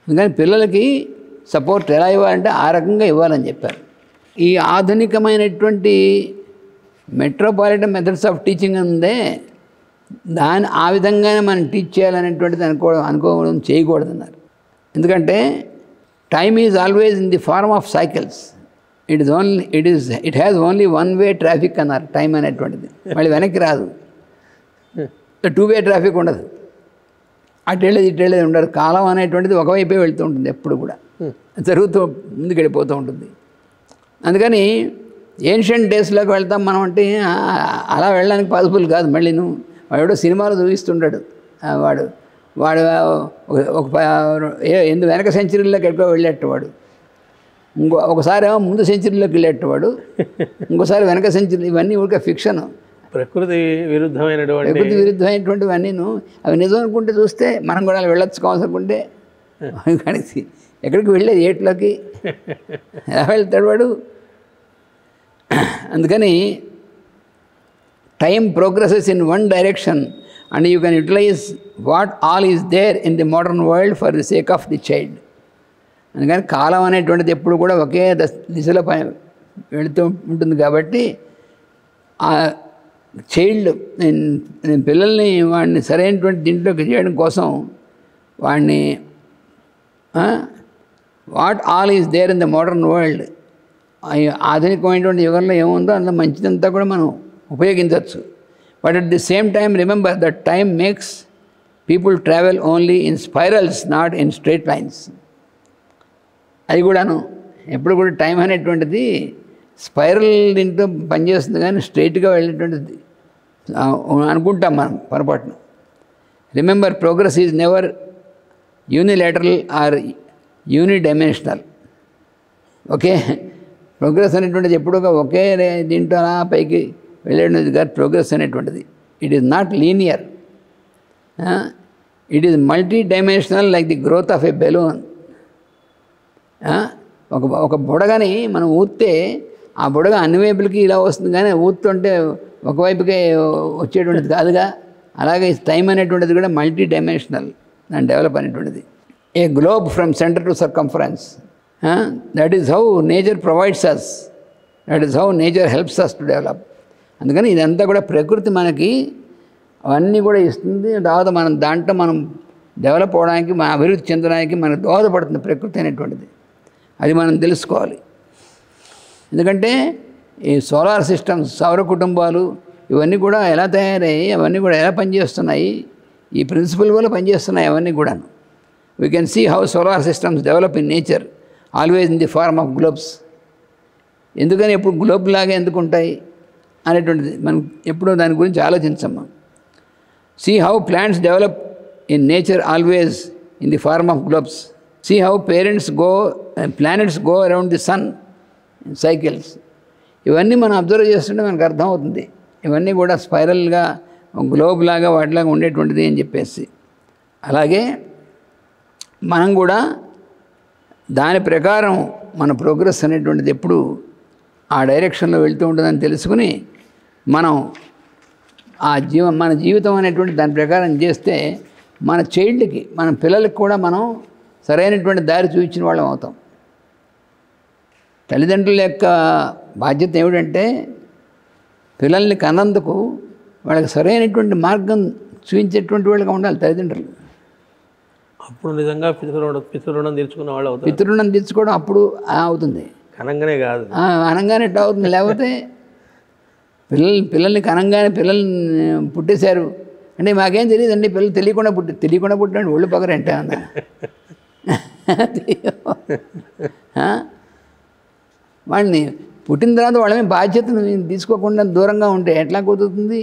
అందుకని పిల్లలకి సపోర్ట్ ఎలా ఇవ్వాలంటే ఆ రకంగా ఇవ్వాలని చెప్పారు. ఈ ఆధునికమైనటువంటి మెట్రోపాలిటన్ మెథడ్స్ ఆఫ్ టీచింగ్ ఉందే, దాన్ని ఆ విధంగానే మనం టీచ్ చేయాలనేటువంటిది అనుకోవడం చేయకూడదన్నారు. ఎందుకంటే time is always in the form of cycles. It has only one way traffic అన్నారు. టైం అనేటువంటిది మళ్ళీ వెనక్కి రాదు. 2 వే ట్రాఫిక్ ఉండదు. అటు వెళ్ళేది ఇటు వెళ్ళేది ఉండదు. కాలం అనేటువంటిది ఒకవైపే వెళుతూ ఉంటుంది, ఎప్పుడు కూడా జరుగుతూ ముందుకు వెళ్ళిపోతూ ఉంటుంది. అందుకని ఏన్షియంట్ డేస్లోకి వెళ్తాం మనం అంటే అలా వెళ్ళడానికి పాసిబుల్ కాదు. మళ్ళీ వాడు సినిమాలు చూపిస్తుంటాడు. వాడు ఒక వెనక సెంచరీలోకి ఎక్కువ వెళ్ళేటవాడు, ఒకసారి ఏమో ముందు సెంచరీలోకి వెళ్ళేటవాడు, ఇంకోసారి వెనక సెంచరీ. ఇవన్నీ ఊరికే ఫిక్షన్, ప్రకృతి విరుద్ధమైనటువంటివన్నీ. అవి నిజం అనుకుంటే చూస్తే మనం కూడా వెళ్ళొచ్చు కావాలనుకుంటే, కానీ ఎక్కడికి వెళ్ళేది ఏట్లోకి ఎలా వెళ్తాడు వాడు. అందుకని time progresses in one direction and you can utilise what all is there in the modern world for the sake of the child. అందుకని కాలం అనేటువంటిది ఎప్పుడు కూడా ఒకే దిశలో వెళుతూ ఉంటుంది. కాబట్టి ఆ చైల్డ్ పిల్లల్ని వాడిని సరైనటువంటి దీంట్లోకి చేయడం కోసం వాడిని what all is there in the modern world, ఆధునికమైనటువంటి యుగంలో ఏముందో అందులో మంచిదంతా కూడా మనం ఉపయోగించవచ్చు. But at the same time remember that time makes people travel only in spirals, not in straight lines. అది కూడాను ఎప్పుడు కూడా టైం అనేటువంటిది స్పైరల్ దీంట్లో పనిచేస్తుంది, కానీ స్ట్రైట్గా వెళ్ళేటువంటిది అనుకుంటాం మనం పొరపాటున. Remember progress is never unilateral or unidimensional. Okay, progress అనేటువంటిది ఎప్పుడుగా ఒకే దీంట్లో పైకి వెళ్ళేటువంటిది కాదు. ప్రోగ్రెస్ అనేటువంటిది it is not linear, it is multi dimensional like the growth of a balloon. ఒక బుడగని మనం ఊస్తే ఆ బుడగ అన్ని వైపులకి ఇలా వస్తుంది, కానీ ఊతుంటే ఒకవైపుకే వచ్చేటువంటిది కాదుగా. అలాగే టైం అనేటువంటిది కూడా మల్టీ డైమెన్షనల్ దాని డెవలప్ అనేటువంటిది. A globe from centre to circumference, that is how nature provides us, that is how nature helps us to develop. అందుకని ఇదంతా కూడా ప్రకృతి మనకి అవన్నీ కూడా ఇస్తుంది. తర్వాత మనం దాంట్లో మనం డెవలప్ అవడానికి, మన అభివృద్ధి చెందడానికి మనకు దోహదపడుతుంది ప్రకృతి అనేటువంటిది. అది మనం తెలుసుకోవాలి. ఎందుకంటే ఈ సోలార్ సిస్టమ్స్, సౌర కుటుంబాలు ఇవన్నీ కూడా ఎలా తయారయ్యాయి, అవన్నీ కూడా ఎలా పనిచేస్తున్నాయి, ఈ ప్రిన్సిపల్ వల్ల పనిచేస్తున్నాయి అవన్నీ కూడాను. We can see how solar systems develop in nature always in the form of globes. ఎందుకని ఎప్పుడు గ్లోబ్ లాగా ఎందుకు ఉంటాయి అనేటువంటిది మనం ఎప్పుడూ దాని గురించి ఆలోచించమ్మా. See how plants develop in nature always in the form of globes. See how planets go around the sun in cycles. ఇవన్నీ మనం అబ్జర్వ్ చేస్తుంటే మనకు అర్థమవుతుంది. ఇవన్నీ కూడా స్పైరల్గా గ్లోబ్ లాగా వాటిలాగా ఉండేటువంటిది అని చెప్పేసి. అలాగే మనం కూడా దాని ప్రకారం మన ప్రోగ్రెస్ అనేటువంటిది ఎప్పుడు ఆ డైరెక్షన్లో వెళ్తూ ఉంటుందని తెలుసుకుని మనం మన జీవితం అనేటువంటి దాని ప్రకారం చేస్తే మన చైల్డ్కి, మన పిల్లలకి కూడా మనం సరైనటువంటి దారి చూపించిన వాళ్ళం అవుతాం. తల్లిదండ్రుల యొక్క బాధ్యత ఏమిటంటే పిల్లల్ని కన్నందుకు వాళ్ళకి సరైనటువంటి మార్గం చూపించేటువంటి వాళ్ళగా ఉండాలి తల్లిదండ్రులు. అప్పుడు నిజంగా పితృరుణం తీర్చుకున్న వాళ్ళు అవుతారు. పితృరుణం తీర్చుకోవడం అప్పుడు అవుతుంది, కనంగానే కాదు, అనంగానే ఎట్లా అవుతుంది. లేకపోతే పిల్లల్ని కనంగానే పిల్లల్ని పుట్టేశారు అంటే మాకేం తెలియదండి, పిల్లలు తెలియకుండా పుట్టినట్టు ఒళ్ళు పగరంటే అన్నా. వాడిని పుట్టిన తర్వాత వాళ్ళ మీద బాధ్యతను తీసుకోకుండా దూరంగా ఉంటే ఎట్లా కుదురుతుంది?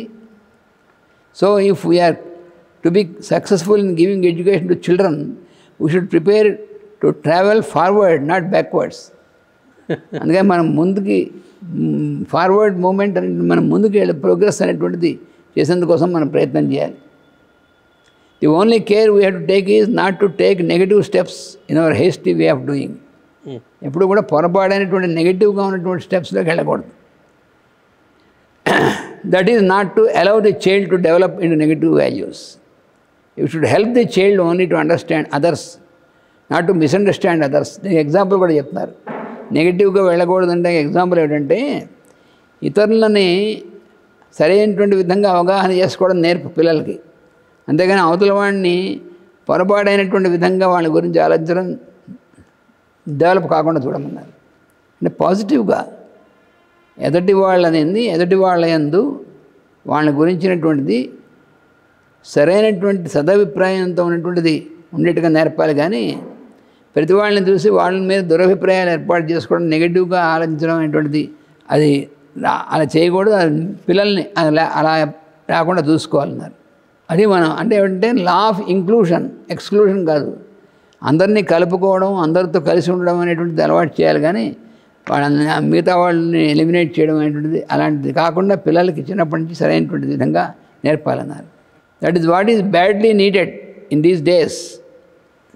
So if we are to be successful in giving education to children we should prepare to travel forward not backwards. అందుకని మనం ముందుకి ఫార్వర్డ్ మూమెంట్ అనేది మనం ముందుకు వెళ్ళే ప్రోగ్రెస్ అనేటువంటిది చేసేందుకోసం మనం ప్రయత్నం చేయాలి. The only care we have to take is not to take negative steps in our hasty way of doing. ఎప్పుడు కూడా పొరపాడైనటువంటి నెగటివ్గా ఉన్నటువంటి స్టెప్స్లోకి వెళ్ళకూడదు. That is not to allow the child to develop in negative values. You should help the child only to understand others, not to misunderstand others. దీనికి example కూడా చెప్తున్నారు. నెగిటివ్గా వెళ్ళకూడదంటే example ఏంటంటే ఇతరులని సరైనటువంటి విధంగా అవగాహన చేసుకోవడం నేర్పు పిల్లలకి. అంతేగాని అవతల వాడిని పొరపాటైనటువంటి విధంగా వాళ్ళ గురించి ఆలోచించడం డెవలప్ కాకుండా చూడమన్నారు. అంటే పాజిటివ్గా ఎదుటి వాళ్ళ యందు వాళ్ళ గురించినటువంటిది సరైనటువంటి సదభిప్రాయంతో ఉన్నటువంటిది ఉండేట్టుగా నేర్పాలి. కానీ ప్రతి వాళ్ళని చూసి వాళ్ళ మీద దురభిప్రాయాలు ఏర్పాటు చేసుకోవడం, నెగిటివ్గా ఆలోచించడం అనేటువంటిది అది అలా చేయకూడదు. పిల్లల్ని అలా రాకుండా చూసుకోవాలన్నారు. అది మనం అంటే ఏమంటే లా ఆఫ్ ఇంక్లూషన్, ఎక్స్క్లూషన్ కాదు. అందరినీ కలుపుకోవడం, అందరితో కలిసి ఉండడం అనేటువంటిది అలవాటు చేయాలి. కానీ వాళ్ళని మిగతా వాళ్ళని ఎలిమినేట్ చేయడం అనేటువంటిది అలాంటిది కాకుండా పిల్లలకి చిన్నప్పటి నుంచి సరైనటువంటి విధంగా నేర్పాలన్నారు. That is what is badly needed in these days.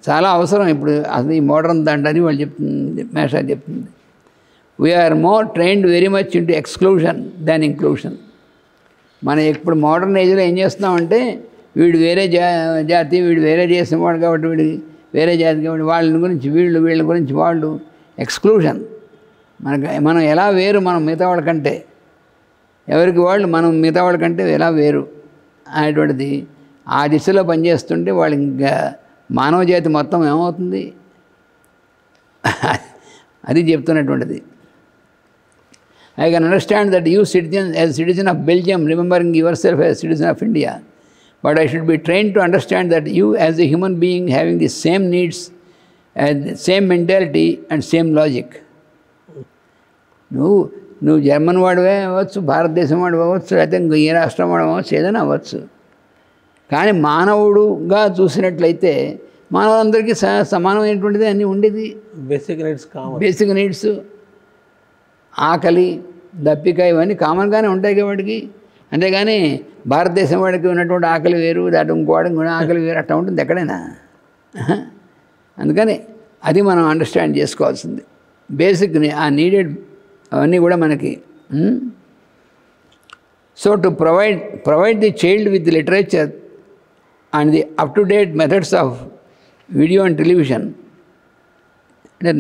చాలా అవసరం ఇప్పుడు అసలు ఈ మోడర్న్ దాంట్లో వాళ్ళు చెప్తుంది, మేషా చెప్తుంది. We are more trained very much into exclusion than inclusion. మనం ఇప్పుడు మోడర్న్ ఏజ్లో ఏం చేస్తున్నామంటే వీడు వేరే జాతి, వీడు వేరే చేసినవాడు కాబట్టి వీడు వేరే జాతి కాబట్టి వాళ్ళ గురించి వీళ్ళ గురించి వాళ్ళు ఎక్స్క్లూషన్. మనం ఎలా వేరు మనం మిగతా వాళ్ళకంటే, ఎవరికి వాళ్ళు మనం మిగతా వాళ్ళకంటే ఎలా వేరు అనేటువంటిది ఆ దిశలో పనిచేస్తుంటే వాళ్ళు ఇంకా మానవ జాతి మొత్తం ఏమవుతుంది అది చెప్తున్నటువంటిది. I can understand that you as citizen of Belgium, remembering yourself as citizen of India, but I should be trained to understand that you as a human being having the same needs and same mentality and same logic. నువ్వు German వాడివే అవ్వచ్చు, భారతదేశం వాడు అవ్వచ్చు, లేకపోతే ఏ రాష్ట్రం వాడు అవ్వచ్చు, ఏదైనా అవ్వచ్చు. కానీ మానవుడుగా చూసినట్లయితే మానవులందరికీ సమానమైనటువంటిది అన్నీ ఉండేది. బేసిక్ నీడ్స్ ఆకలి, దప్పిక ఇవన్నీ కామన్గానే ఉంటాయి వాడికి. అంతేగాని భారతదేశం వాడికి ఉన్నటువంటి ఆకలి వేరు, దాటి ఇంకోవాడికి కూడా ఆకలి వేరు, అట్లా ఉంటుంది ఎక్కడైనా. అందుకని అది మనం అండర్స్టాండ్ చేసుకోవాల్సింది. బేసిక్ ఆ నీడెడ్ అవన్నీ కూడా మనకి. So to provide the child with literature and the up to date methods of video and television, అంటే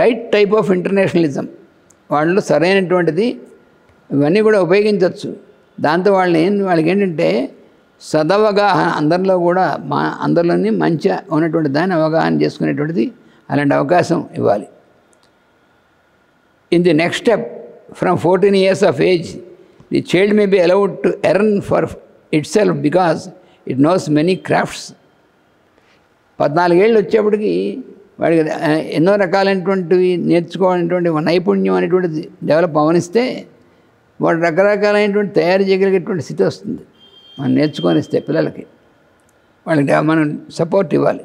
రైట్ టైప్ ఆఫ్ ఇంటర్నేషనలిజం, వాళ్ళు సరైనటువంటిది ఇవన్నీ కూడా ఉపయోగించవచ్చు. దాంతో వాళ్ళకి ఏంటంటే సదవగాహన అందరిలోని మంచి ఉన్నటువంటి దాన్ని అవగాహన చేసుకునేటువంటిది అలాంటి అవకాశం ఇవ్వాలి. In the next step from 14 years of age, the child may be allowed to earn for it self because it knows many crafts. 14 ఏళ్ళు వచ్చేప్పటికి వాడికి ఎన్నో రకాలైనటువంటివి నేర్చుకోవాలనేటువంటి నైపుణ్యం అనేటువంటిది డెవలప్ అవనిస్తే వాడు రకరకాలైనటువంటి తయారు చేయగలిగేటువంటి స్థితి వస్తుంది. మనం నేర్చుకొనిస్తే పిల్లలకి వాళ్ళకి మనం సపోర్ట్ ఇవ్వాలి.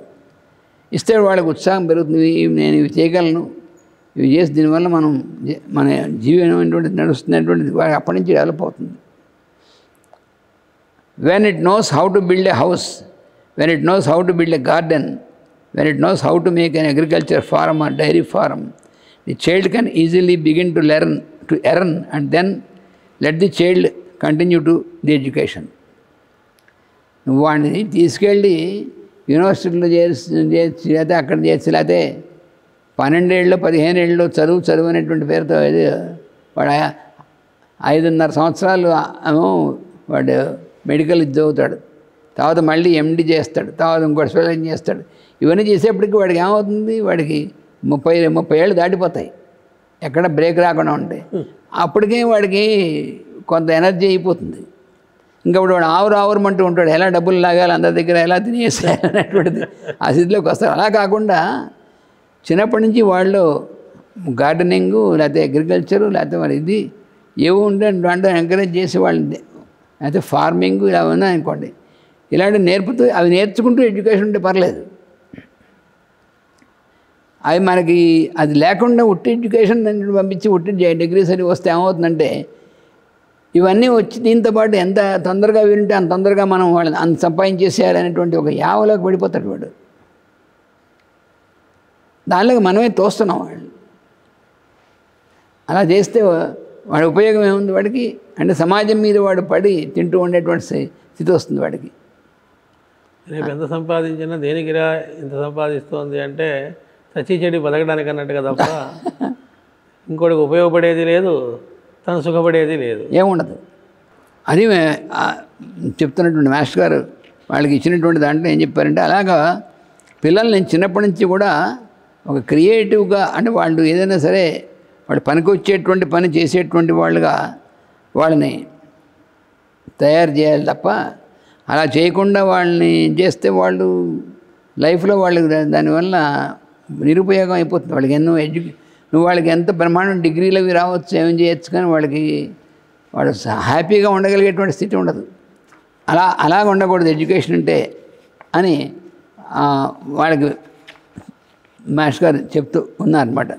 ఇస్తే వాళ్ళకి ఉత్సాహం పెరుగుతుంది. నేను ఇవి చేయగలను, ఇవి చేసి దీనివల్ల మన జీవనం అనేటువంటిది నడుస్తున్నటువంటిది వాడికి అప్పటి నుంచి డెవలప్ అవుతుంది. When it knows how to build a house, when it knows how to build a garden, when it knows how to make an agriculture farm or dairy farm, the child can easily begin to learn to earn, and then let the child continue to the education. నువ్వు వాడిని తీసుకెళ్ళి యూనివర్సిటీలో చేర్చి లేకపోతే అక్కడ చేర్చి లేకపోతే 12 ఏళ్ళు 15 ఏళ్ళు చదువు అనేటువంటి పేరుతో వాడు 5.5 సంవత్సరాలు వాడు మెడికల్ చదువుతాడు, తర్వాత మళ్ళీ ఎండి చేస్తాడు, తర్వాత ఇంకోటి స్పెషలైజ్ చేస్తాడు. ఇవన్నీ చేసేప్పటికి వాడికి ఏమవుతుంది, వాడికి 30 ఏళ్ళు దాటిపోతాయి, ఎక్కడ బ్రేక్ రాకుండా ఉంటాయి. అప్పటికే వాడికి కొంత ఎనర్జీ అయిపోతుంది. ఇంకా వాడు ఆవురమంటూ ఉంటాడు, ఎలా డబ్బులు లాగాలి, అందరి దగ్గర ఎలా తినేసేయాలి అనేటువంటిది ఆ స్థితిలోకి వస్తారు. అలా కాకుండా చిన్నప్పటి నుంచి వాళ్ళు గార్డెనింగు లేకపోతే అగ్రికల్చరు లేకపోతే మరి ఇది ఏవో ఉంటే దాంట్లో ఎంకరేజ్ చేసి వాళ్ళని, లేకపోతే ఫార్మింగ్ ఇలా ఉన్నాయనుకోండి, ఇలాంటివి నేర్పుతూ అవి నేర్చుకుంటూ ఎడ్యుకేషన్ ఉంటే పర్లేదు. అవి మనకి అది లేకుండా ఉట్టి ఎడ్యుకేషన్ పంపించి ఉట్టి డిగ్రీస్ అని వస్తే ఏమవుతుందంటే ఇవన్నీ వచ్చి దీంతో పాటు ఎంత తొందరగా వింటే అంత తొందరగా మనం వాళ్ళని అంత సంపాదించేసేయాలనేటువంటి ఒక యావలోకి పడిపోతాడు వాడు. దానిలోకి మనమే తోస్తున్నాం వాళ్ళు. అలా చేస్తే వాడి ఉపయోగం ఏముంది వాడికి అంటే సమాజం మీద వాడు పడి తింటూ ఉండేటువంటి స్థితి వస్తుంది వాడికి. రేపు ఎంత సంపాదించినా దేనికిరా ఇంత సంపాదిస్తోంది అంటే చచ్చి చెడి బతకడానికి అన్నట్టుగా తప్ప ఇంకోటికి ఉపయోగపడేది లేదు, తను సుఖపడేది లేదు, ఏముండదు. అది చెప్తున్నటువంటి మాస్టర్ గారు వాళ్ళకి ఇచ్చినటువంటి దాంట్లో ఏం చెప్పారంటే అలాగా పిల్లల్ని నేను చిన్నప్పటి నుంచి కూడా ఒక క్రియేటివ్గా అంటే వాళ్ళు ఏదైనా సరే వాళ్ళు పనికి వచ్చేటువంటి పని చేసేటువంటి వాళ్ళుగా వాళ్ళని తయారు చేయాలి తప్ప అలా చేయకుండా వాళ్ళని చేస్తే వాళ్ళు లైఫ్లో వాళ్ళకి దానివల్ల నిరుపయోగం అయిపోతుంది. వాళ్ళకి ఎన్నో నువ్వు వాళ్ళకి ఎంత బ్రహ్మాండం డిగ్రీలు అవి రావచ్చు ఏం చేయొచ్చు కానీ వాళ్ళకి వాడు హ్యాపీగా ఉండగలిగేటువంటి స్థితి ఉండదు. అలాగ ఉండకూడదు ఎడ్యుకేషన్ అంటే అని వాళ్ళకి మాస్టర్ గారు చెప్తూ ఉన్నారన్నమాట.